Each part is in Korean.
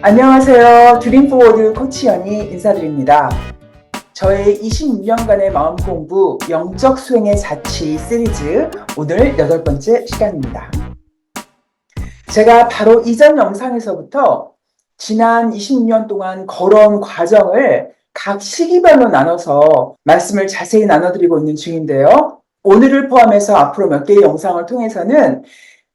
안녕하세요. 드림포워드 코치연이 인사드립니다. 저의 26년간의 마음 공부 영적 수행의 자취 시리즈 오늘 8번째 시간입니다. 제가 바로 이전 영상에서부터 지난 26년 동안 걸어온 과정을 각 시기별로 나눠서 말씀을 자세히 나눠드리고 있는 중인데요. 오늘을 포함해서 앞으로 몇 개의 영상을 통해서는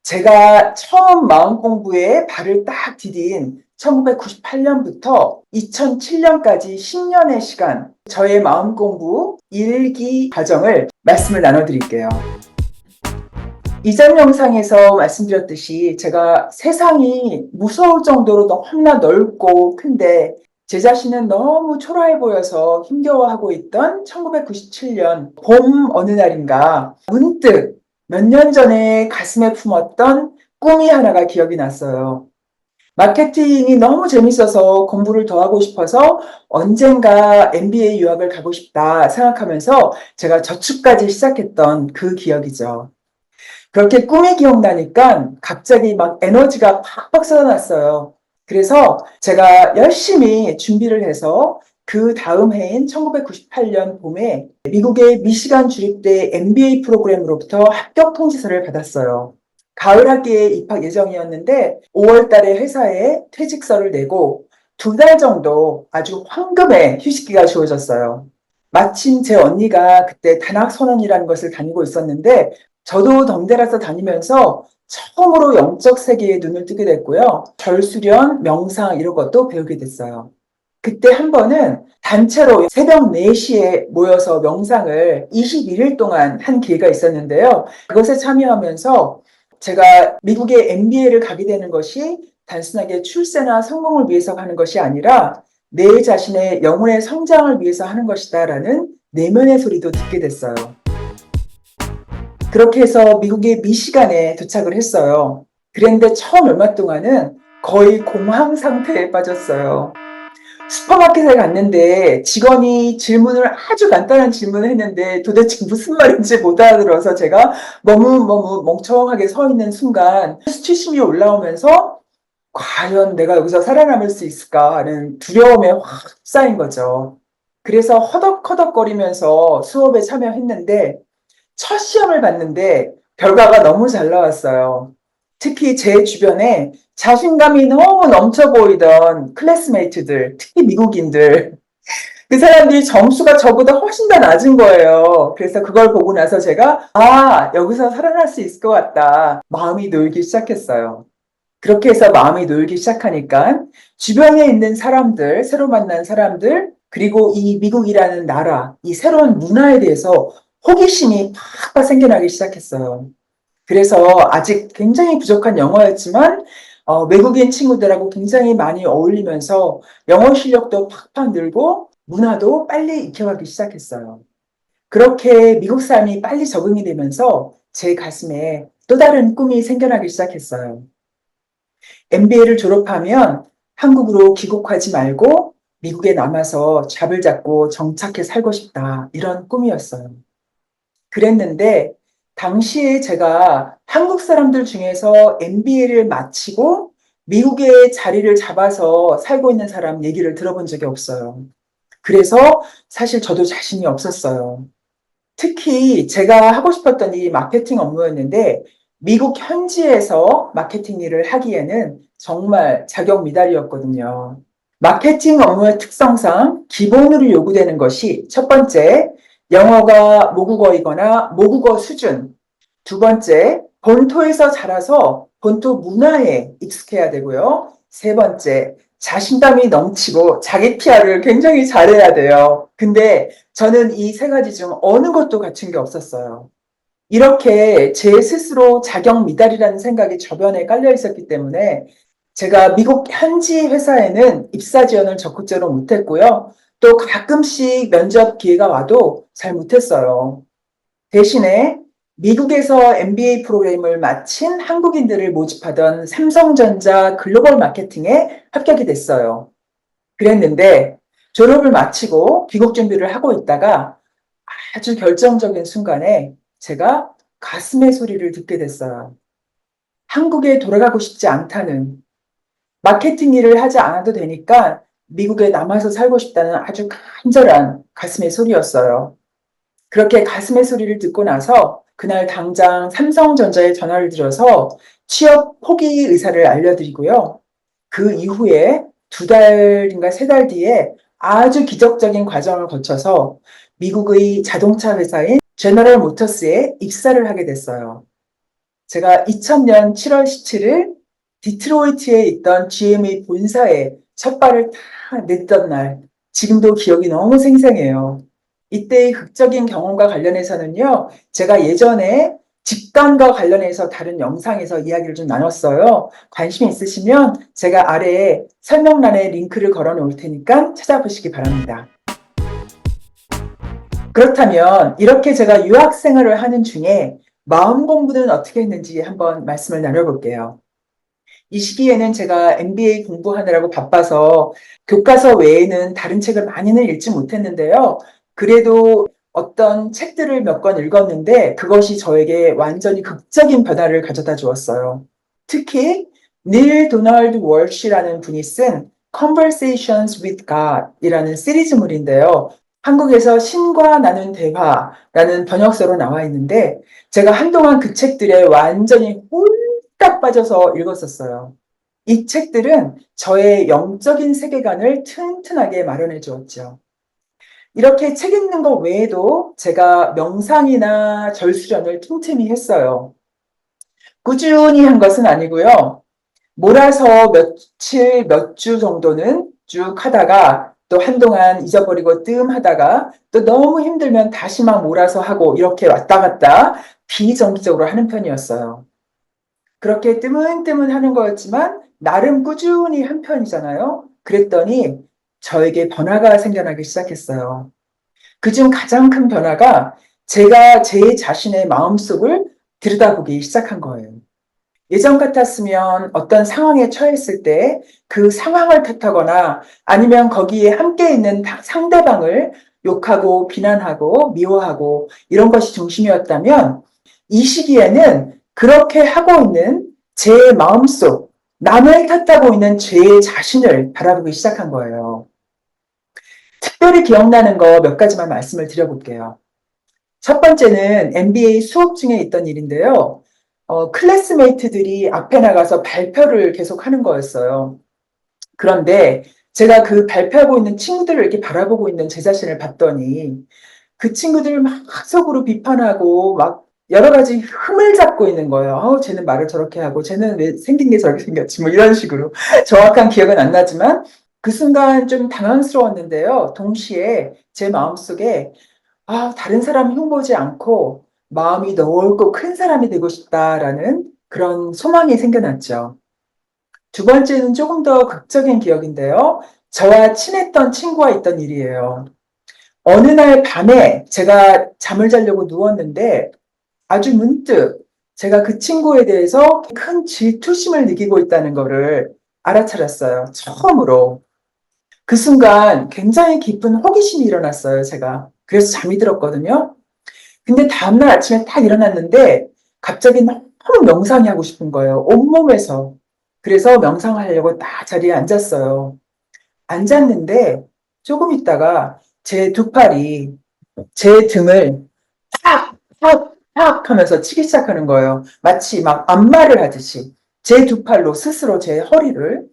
제가 처음 마음 공부에 발을 딱 디딘 1998년부터 2007년까지 10년의 시간, 저의 마음 공부 일기 과정을 말씀을 나눠드릴게요. 이전 영상에서 말씀드렸듯이 제가 세상이 무서울 정도로 너무나 넓고 큰데 제 자신은 너무 초라해 보여서 힘겨워하고 있던 1997년 봄 어느 날인가 문득 몇 년 전에 가슴에 품었던 꿈이 하나가 기억이 났어요. 마케팅이 너무 재밌어서 공부를 더 하고 싶어서 언젠가 MBA 유학을 가고 싶다 생각하면서 제가 저축까지 시작했던 그 기억이죠. 그렇게 꿈이 기억나니까 갑자기 막 에너지가 팍팍 쏟아났어요. 그래서 제가 열심히 준비를 해서 그 다음 해인 1998년 봄에 미국의 미시간 주립대 MBA 프로그램으로부터 합격 통지서를 받았어요. 가을 학기에 입학 예정이었는데 5월 달에 회사에 퇴직서를 내고 2달 정도 아주 황금의 휴식기가 주어졌어요. 마침 제 언니가 그때 단학선언이라는 것을 다니고 있었는데 저도 덩달아서 다니면서 처음으로 영적 세계에 눈을 뜨게 됐고요. 절수련, 명상 이런 것도 배우게 됐어요. 그때 한 번은 단체로 새벽 4시에 모여서 명상을 21일 동안 한 기회가 있었는데요. 그것에 참여하면서 제가 미국의 MBA를 가게 되는 것이 단순하게 출세나 성공을 위해서 하는 것이 아니라 내 자신의 영혼의 성장을 위해서 하는 것이다라는 내면의 소리도 듣게 됐어요. 그렇게 해서 미국의 미시간에 도착을 했어요. 그랬는데 처음 얼마 동안은 거의 공황 상태에 빠졌어요. 슈퍼마켓에 갔는데 직원이 질문을 아주 간단한 질문을 했는데 도대체 무슨 말인지 못 알아들어서 제가 너무 멍청하게 서 있는 순간 수치심이 올라오면서 과연 내가 여기서 살아남을 수 있을까 하는 두려움에 확 쌓인 거죠. 그래서 허덕허덕거리면서 수업에 참여했는데 첫 시험을 봤는데 결과가 너무 잘 나왔어요. 특히 제 주변에 자신감이 너무 넘쳐 보이던 클래스메이트들, 특히 미국인들, 그 사람들이 점수가 저보다 훨씬 더 낮은 거예요. 그래서 그걸 보고 나서 제가 여기서 살아날 수 있을 것 같다. 마음이 놓이기 시작했어요. 그렇게 해서 마음이 놓이기 시작하니까 주변에 있는 사람들, 새로 만난 사람들, 그리고 이 미국이라는 나라, 이 새로운 문화에 대해서 호기심이 팍팍 생겨나기 시작했어요. 그래서 아직 굉장히 부족한 영어였지만 외국인 친구들하고 굉장히 많이 어울리면서 영어 실력도 팍팍 늘고 문화도 빨리 익혀가기 시작했어요. 그렇게 미국 삶이 빨리 적응이 되면서 제 가슴에 또 다른 꿈이 생겨나기 시작했어요. MBA를 졸업하면 한국으로 귀국하지 말고 미국에 남아서 잡을 잡고 정착해 살고 싶다. 이런 꿈이었어요. 그랬는데 당시에 제가 한국 사람들 중에서 MBA를 마치고 미국에 자리를 잡아서 살고 있는 사람 얘기를 들어본 적이 없어요. 그래서 사실 저도 자신이 없었어요. 특히 제가 하고 싶었던 일이 마케팅 업무였는데 미국 현지에서 마케팅 일을 하기에는 정말 자격 미달이었거든요. 마케팅 업무의 특성상 기본으로 요구되는 것이 첫 번째, 영어가 모국어이거나 모국어 수준. 두 번째, 본토에서 자라서 본토 문화에 익숙해야 되고요. 세 번째, 자신감이 넘치고 자기 PR을 굉장히 잘해야 돼요. 근데 저는 이 세 가지 중 어느 것도 갖춘 게 없었어요. 이렇게 제 스스로 자격 미달이라는 생각이 저변에 깔려 있었기 때문에 제가 미국 현지 회사에는 입사 지원을 적극적으로 못했고요. 또 가끔씩 면접 기회가 와도 잘 못했어요. 대신에 미국에서 MBA 프로그램을 마친 한국인들을 모집하던 삼성전자 글로벌 마케팅에 합격이 됐어요. 그랬는데 졸업을 마치고 귀국 준비를 하고 있다가 아주 결정적인 순간에 제가 가슴의 소리를 듣게 됐어요. 한국에 돌아가고 싶지 않다는, 마케팅 일을 하지 않아도 되니까 미국에 남아서 살고 싶다는 아주 간절한 가슴의 소리였어요. 그렇게 가슴의 소리를 듣고 나서 그날 당장 삼성전자에 전화를 드려서 취업 포기 의사를 알려드리고요. 그 이후에 2달인가 3달 뒤에 아주 기적적인 과정을 거쳐서 미국의 자동차 회사인 제너럴 모터스에 입사를 하게 됐어요. 제가 2000년 7월 17일 디트로이트에 있던 GM의 본사에 첫 발을 딱 냈던 날, 지금도 기억이 너무 생생해요. 이때의 극적인 경험과 관련해서는요, 제가 예전에 직관과 관련해서 다른 영상에서 이야기를 좀 나눴어요. 관심 있으시면 제가 아래에 설명란에 링크를 걸어 놓을 테니까 찾아보시기 바랍니다. 그렇다면 이렇게 제가 유학 생활을 하는 중에 마음 공부는 어떻게 했는지 한번 말씀을 나눠볼게요. 이 시기에는 제가 MBA 공부하느라고 바빠서 교과서 외에는 다른 책을 많이는 읽지 못했는데요. 그래도 어떤 책들을 몇 권 읽었는데 그것이 저에게 완전히 극적인 변화를 가져다 주었어요. 특히 닐 도널드 월시라는 분이 쓴 Conversations with God 이라는 시리즈물인데요. 한국에서 신과 나눈 대화라는 번역서로 나와 있는데 제가 한동안 그 책들에 완전히 홀딱 빠져서 읽었었어요. 이 책들은 저의 영적인 세계관을 튼튼하게 마련해 주었죠. 이렇게 책 읽는 것 외에도 제가 명상이나 절수련을 틈틈이 했어요. 꾸준히 한 것은 아니고요. 몰아서 며칠, 몇 주 정도는 쭉 하다가 또 한동안 잊어버리고 뜸 하다가 또 너무 힘들면 다시 막 몰아서 하고 이렇게 왔다 갔다 비정기적으로 하는 편이었어요. 그렇게 뜨문뜨문 하는 거였지만 나름 꾸준히 한 편이잖아요. 그랬더니 저에게 변화가 생겨나기 시작했어요. 그중 가장 큰 변화가 제가 제 자신의 마음속을 들여다보기 시작한 거예요. 예전 같았으면 어떤 상황에 처했을 때 그 상황을 탓하거나 아니면 거기에 함께 있는 상대방을 욕하고 비난하고 미워하고 이런 것이 중심이었다면 이 시기에는 그렇게 하고 있는 제 마음속, 남을 탓하고 있는 제 자신을 바라보기 시작한 거예요. 특별히 기억나는 거 몇 가지만 말씀을 드려볼게요. 첫 번째는 MBA 수업 중에 있던 일인데요. 클래스메이트들이 앞에 나가서 발표를 계속 하는 거였어요. 그런데 제가 그 발표하고 있는 친구들을 이렇게 바라보고 있는 제 자신을 봤더니 그 친구들 막 속으로 비판하고 막 여러 가지 흠을 잡고 있는 거예요. 쟤는 말을 저렇게 하고 쟤는 왜 생긴 게 저렇게 생겼지 뭐 이런 식으로 정확한 기억은 안 나지만 그 순간 좀 당황스러웠는데요. 동시에 제 마음속에 다른 사람 흉보지 않고 마음이 넓고 큰 사람이 되고 싶다라는 그런 소망이 생겨났죠. 두 번째는 조금 더 극적인 기억인데요. 저와 친했던 친구가 있던 일이에요. 어느 날 밤에 제가 잠을 자려고 누웠는데 아주 문득 제가 그 친구에 대해서 큰 질투심을 느끼고 있다는 거를 알아차렸어요. 처음으로. 그 순간 굉장히 깊은 호기심이 일어났어요, 제가. 그래서 잠이 들었거든요. 근데 다음날 아침에 딱 일어났는데 갑자기 너무 명상이 하고 싶은 거예요. 온몸에서. 그래서 명상하려고 딱 자리에 앉았어요. 앉았는데 조금 있다가 제 두 팔이 제 등을 탁, 탁, 탁 하면서 치기 시작하는 거예요. 마치 막 안마를 하듯이. 제 두 팔로 스스로 제 허리를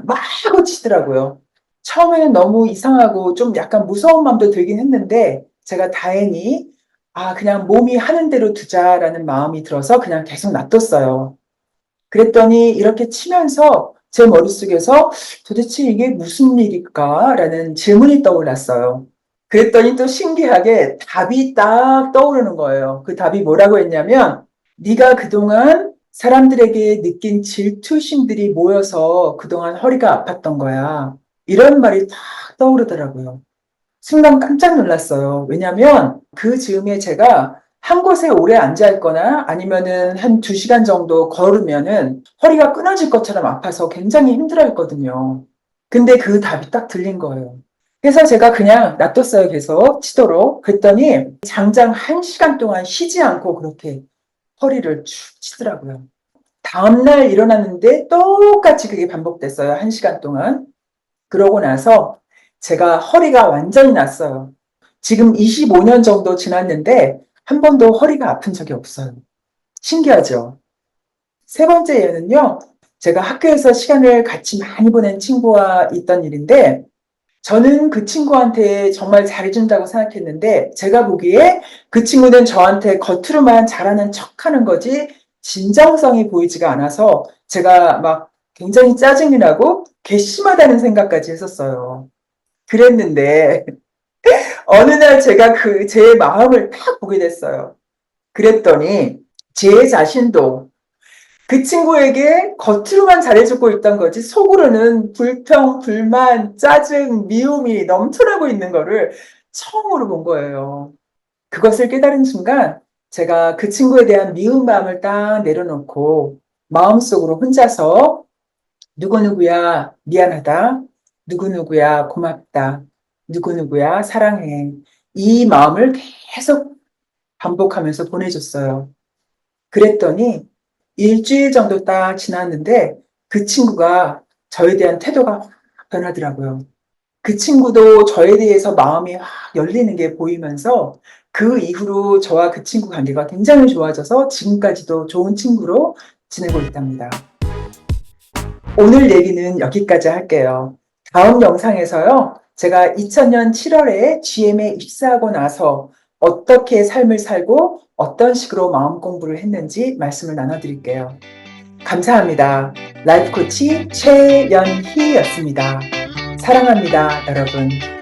막 하고 치더라고요. 처음에는 너무 이상하고 좀 약간 무서운 마음도 들긴 했는데 제가 다행히 그냥 몸이 하는 대로 두자라는 마음이 들어서 그냥 계속 놔뒀어요. 그랬더니 이렇게 치면서 제 머릿속에서 도대체 이게 무슨 일일까라는 질문이 떠올랐어요. 그랬더니 또 신기하게 답이 딱 떠오르는 거예요. 그 답이 뭐라고 했냐면 네가 그동안 사람들에게 느낀 질투심들이 모여서 그동안 허리가 아팠던 거야. 이런 말이 딱 떠오르더라고요. 순간 깜짝 놀랐어요. 왜냐면 그 즈음에 제가 한 곳에 오래 앉아 있거나 아니면은 한 2시간 정도 걸으면은 허리가 끊어질 것처럼 아파서 굉장히 힘들어 했거든요. 근데 그 답이 딱 들린 거예요. 그래서 제가 그냥 놔뒀어요. 계속 치도록. 그랬더니 장장 1시간 동안 쉬지 않고 그렇게 허리를 쭉 치더라고요. 다음날 일어났는데 똑같이 그게 반복됐어요. 1시간 동안. 그러고 나서 제가 허리가 완전히 났어요. 지금 25년 정도 지났는데 한 번도 허리가 아픈 적이 없어요. 신기하죠? 세 번째 예는요. 제가 학교에서 시간을 같이 많이 보낸 친구와 있던 일인데 저는 그 친구한테 정말 잘해준다고 생각했는데 제가 보기에 그 친구는 저한테 겉으로만 잘하는 척하는 거지 진정성이 보이지가 않아서 제가 막 굉장히 짜증이 나고 괘씸하다는 생각까지 했었어요. 그랬는데 어느 날 제가 제 마음을 딱 보게 됐어요. 그랬더니 제 자신도 그 친구에게 겉으로만 잘해주고 있던 거지 속으로는 불평, 불만, 짜증, 미움이 넘쳐나고 있는 거를 처음으로 본 거예요. 그것을 깨달은 순간 제가 그 친구에 대한 미운 마음을 딱 내려놓고 마음속으로 혼자서 누구누구야 미안하다, 누구누구야 고맙다, 누구누구야 사랑해, 이 마음을 계속 반복하면서 보내줬어요. 그랬더니 일주일 정도 딱 지났는데 그 친구가 저에 대한 태도가 확 변하더라고요. 그 친구도 저에 대해서 마음이 확 열리는 게 보이면서 그 이후로 저와 그 친구 관계가 굉장히 좋아져서 지금까지도 좋은 친구로 지내고 있답니다. 오늘 얘기는 여기까지 할게요. 다음 영상에서요. 제가 2000년 7월에 GM에 입사하고 나서 어떻게 삶을 살고 어떤 식으로 마음 공부를 했는지 말씀을 나눠드릴게요. 감사합니다. 라이프 코치 최연희였습니다. 사랑합니다, 여러분.